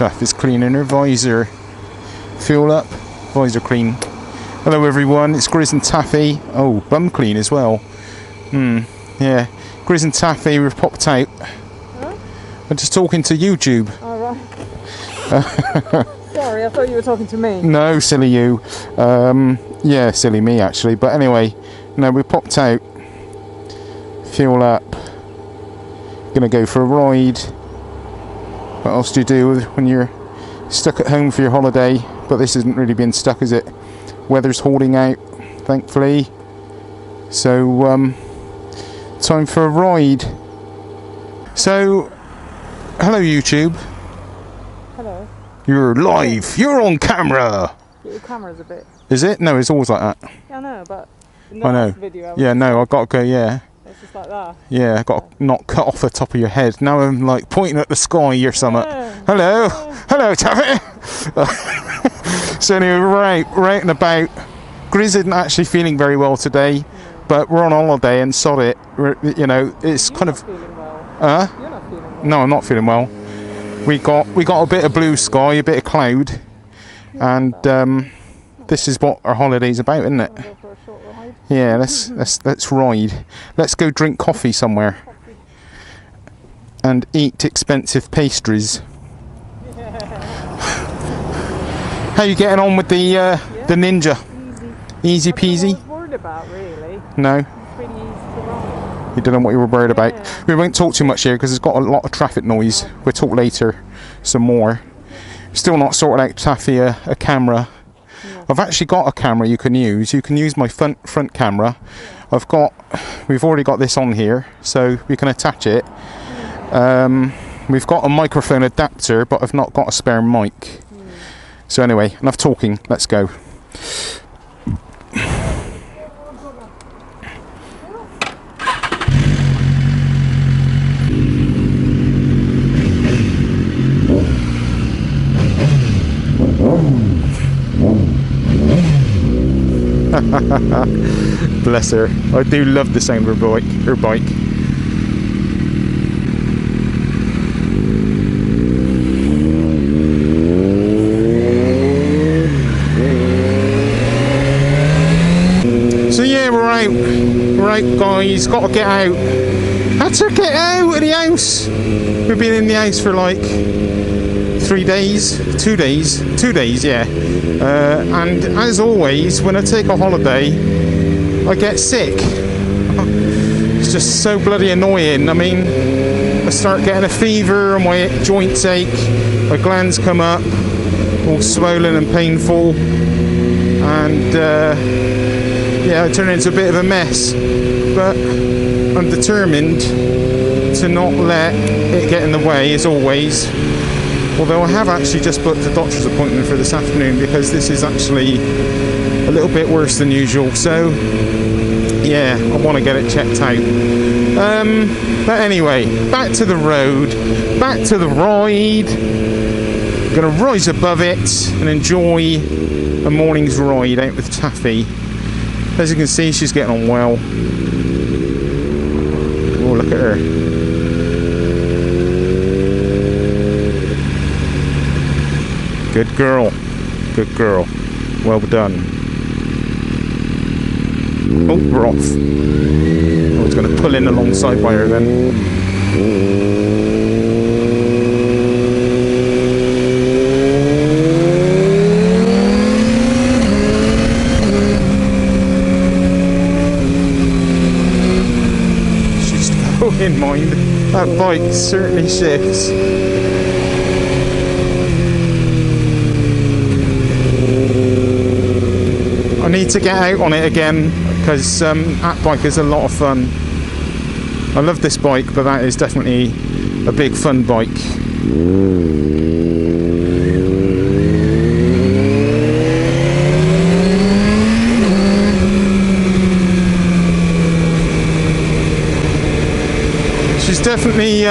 Tuff is cleaning her visor. Fuel up, visor clean. Hello everyone, it's Grizz and Taffy. Oh, bum clean as well. Yeah. Grizz and Taffy, we've popped out. Huh? I'm just talking to YouTube. Oh, right. Sorry, I thought you were talking to me. No, silly you. Yeah, silly me actually. But anyway, no, we popped out. Fuel up. Gonna go for a ride. What else do you do when you're stuck at home for your holiday? But this isn't really being stuck, is it? Weather's holding out, thankfully. So, time for a ride. So, hello YouTube. Hello. You're live. You're on camera. Your camera's a bit... Is it? No, it's always like that. Yeah, I know, but in the I know. last video... Yeah, no, I've got to go, yeah. It's just like that. Yeah, I've got to not cut off the top of your head. Now I'm like pointing at the sky or something. Yeah. Hello. Hello, Taffy. So anyway, we're out and about. Grizz isn't actually feeling very well today, but we're on holiday and sod it. You know, it's You're kind not of... feeling well. Huh? You're not feeling well. No, I'm not feeling well. We got a bit of blue sky, a bit of cloud, and this is what our holiday's about, isn't it? Go for a short ride. Yeah, let's ride. Let's go drink coffee somewhere and eat expensive pastries. How you getting on with the Ninja? Easy peasy? What I was worried about, really. No, It's pretty easy to ride. you don't know what you were worried about. Yeah. We won't talk too much here because it's got a lot of traffic noise. We'll talk later some more. Still not sorted out Taffy a camera. Yeah. I've actually got a camera you can use. You can use my front camera. We've already got this on here, so we can attach it. We've got a microphone adapter, but I've not got a spare mic. So anyway, enough talking. Let's go. Bless her. I do love the sound of her bike. So yeah, we're out. We're out, guys. Got to get out. Had to get out of the house. We've been in the house for like 3 days, 2 days, 2 days, yeah. And as always, when I take a holiday, I get sick. It's just so bloody annoying. I mean, I start getting a fever, and my joints ache, my glands come up, all swollen and painful, and yeah, I turn into a bit of a mess. But I'm determined to not let it get in the way, as always. Although I have actually just booked a doctor's appointment for this afternoon because this is actually a little bit worse than usual. So yeah, I want to get it checked out. But anyway, back to the road, back to the ride. I'm going to rise above it and enjoy a morning's ride out with Taffy. As you can see, she's getting on well. Oh, look at her. Good girl. Good girl. Well done. Oh, we're off. I was going to pull in alongside by her then. She's going, mind. That bike certainly shifts. I need to get out on it again because that bike is a lot of fun. I love this bike, but that is definitely a big fun bike. She's definitely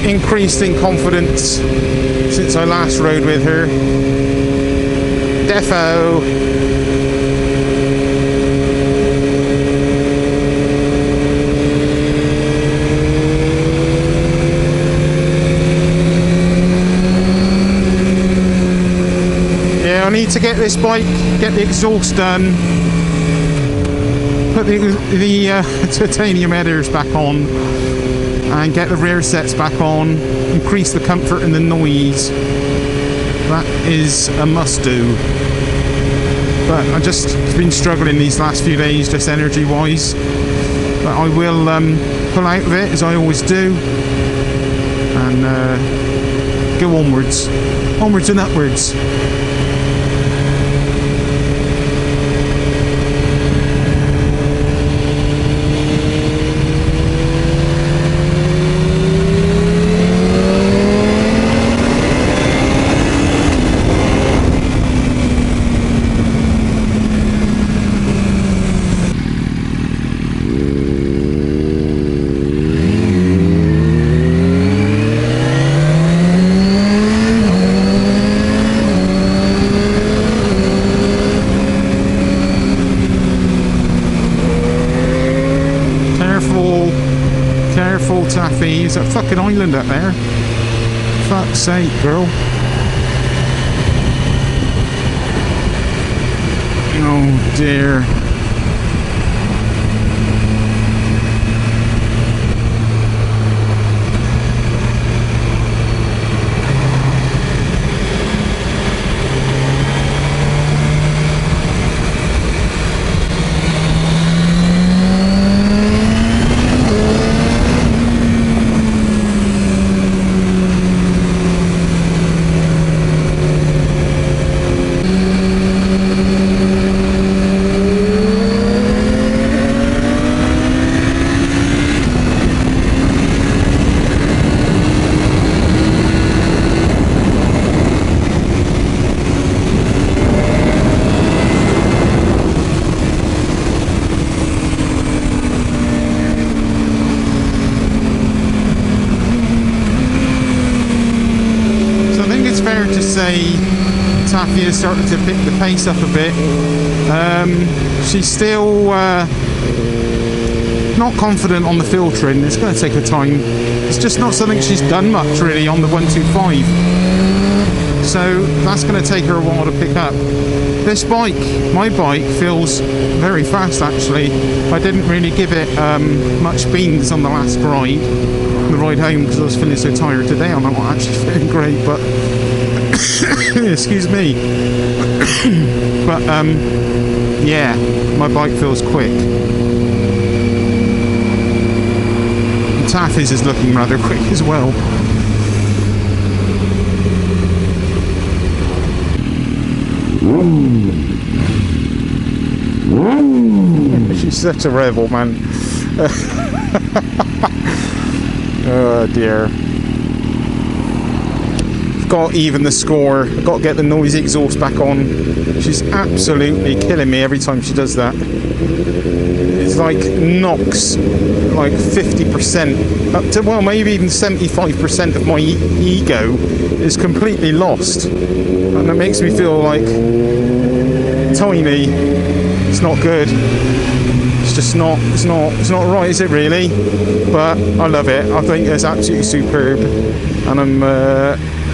increased in confidence since I last rode with her. Defo. need to get this bike, get the exhaust done, put the titanium headers back on, and get the rear sets back on, increase the comfort and the noise. That is a must do. But I've just been struggling these last few days, just energy wise. But I will pull out of it as I always do, and go onwards and upwards. Careful, Taffy. It's a fucking island up there. Fuck's sake, girl. Oh dear. Fair to say Taffy has started to pick the pace up a bit. She's still not confident on the filtering. It's going to take her time. It's just not something she's done much really on the 125, so that's going to take her a while to pick up. This bike, my bike, feels very fast actually. I didn't really give it much beans on the last ride, the ride home, because I was feeling so tired today. I'm not actually feeling great, but excuse me. But yeah, my bike feels quick. Taffy's is looking rather quick as well. She's such a rebel, man. Oh dear. Got even the score. I've got to get the noisy exhaust back on. She's absolutely killing me every time she does that. It's like knocks like 50% up to, well, maybe even 75% of my ego is completely lost, and it makes me feel like tiny. It's not good. It's just not. It's not right, is it really? But I love it. I think it's absolutely superb, and I'm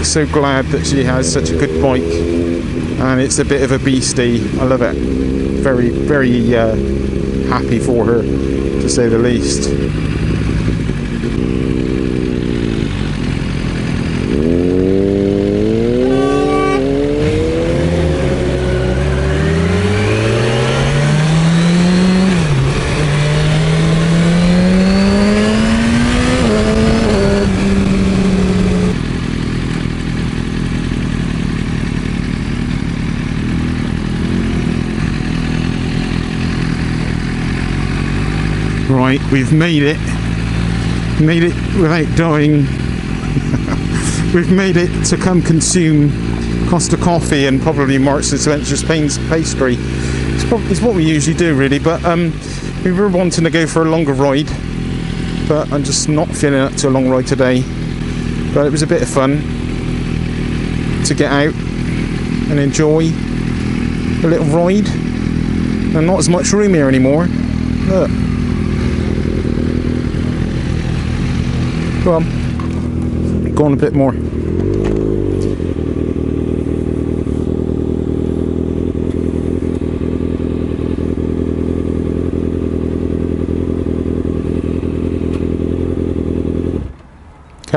so glad that she has such a good bike, and it's a bit of a beastie. I love it. Very, very happy for her, to say the least. Right, we've made it without dying. We've made it to come consume Costa Coffee and probably Marks and Spencer's pastry. It's what we usually do really, but we were wanting to go for a longer ride, but I'm just not feeling up to a long ride today. But it was a bit of fun to get out and enjoy a little ride, and not as much room here anymore. Look. Go on a bit more.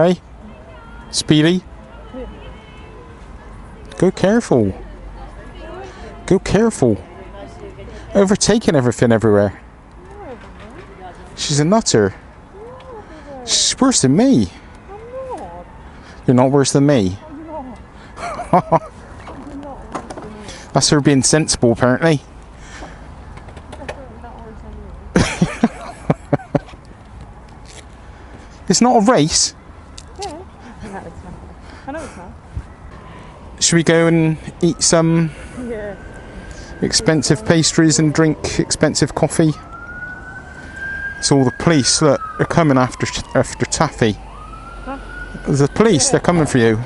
okay? Speedy? Go careful. Go careful. Overtaking everything everywhere. She's a nutter. She's worse than me. I'm not. You're not worse than me. I'm not. I'm not worse than you. That's her being sensible, apparently. Definitely not worse than you. It's not a race. Yeah. No, it's not. I know it's not. Should we go and eat some Yeah. expensive pastries and drink expensive coffee? It's all the police, look, they're coming after Taffy. Huh? The police, they're coming for you.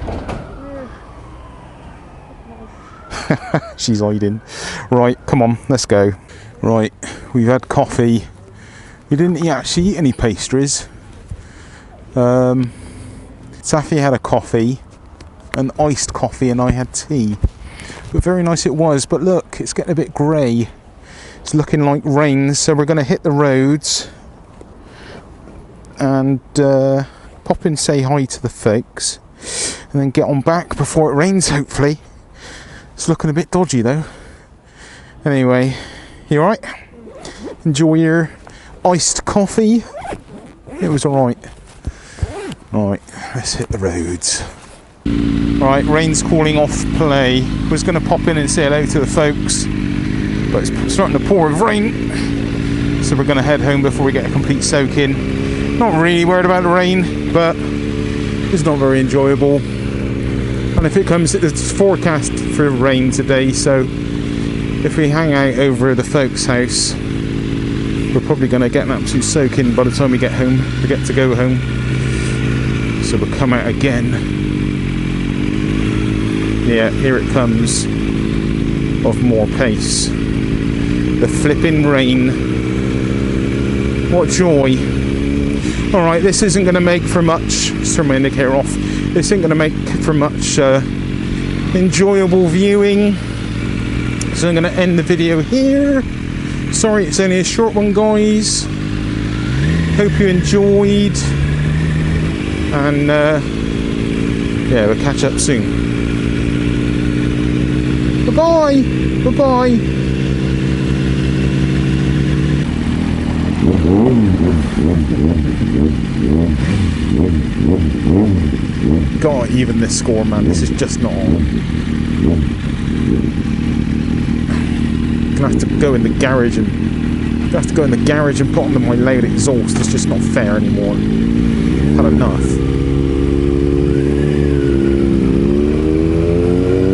She's hiding. Right, come on, let's go. Right, we've had coffee. We didn't actually eat any pastries. Taffy had a coffee, an iced coffee, and I had tea. But very nice it was, but look, it's getting a bit grey. It's looking like rain, so we're going to hit the roads and pop in, say hi to the folks, and then get on back before it rains, hopefully. It's looking a bit dodgy though. Anyway, you alright? Enjoy your iced coffee? It was alright. Right, let's hit the roads. Right, rain's calling off play. Was going to pop in and say hello to the folks, but it's starting to pour with rain, so we're going to head home before we get a complete soak in. Not really worried about the rain, but it's not very enjoyable. And if it comes, it's forecast for rain today, so if we hang out over the folks' house, we're probably going to get an absolute soak in by the time we get home. We get to go home, so we'll come out again. Yeah, here it comes, of more pace. The flipping rain. What joy. Alright, this isn't going to make for much, let's turn my indicator off, this isn't going to make for much enjoyable viewing, so I'm going to end the video here. Sorry it's only a short one, guys. Hope you enjoyed, and yeah, we'll catch up soon. Bye bye. Bye bye. God, even this score, man, this is just not on. Gonna have to go in the garage and put on my loud exhaust. It's just not fair anymore. Had enough.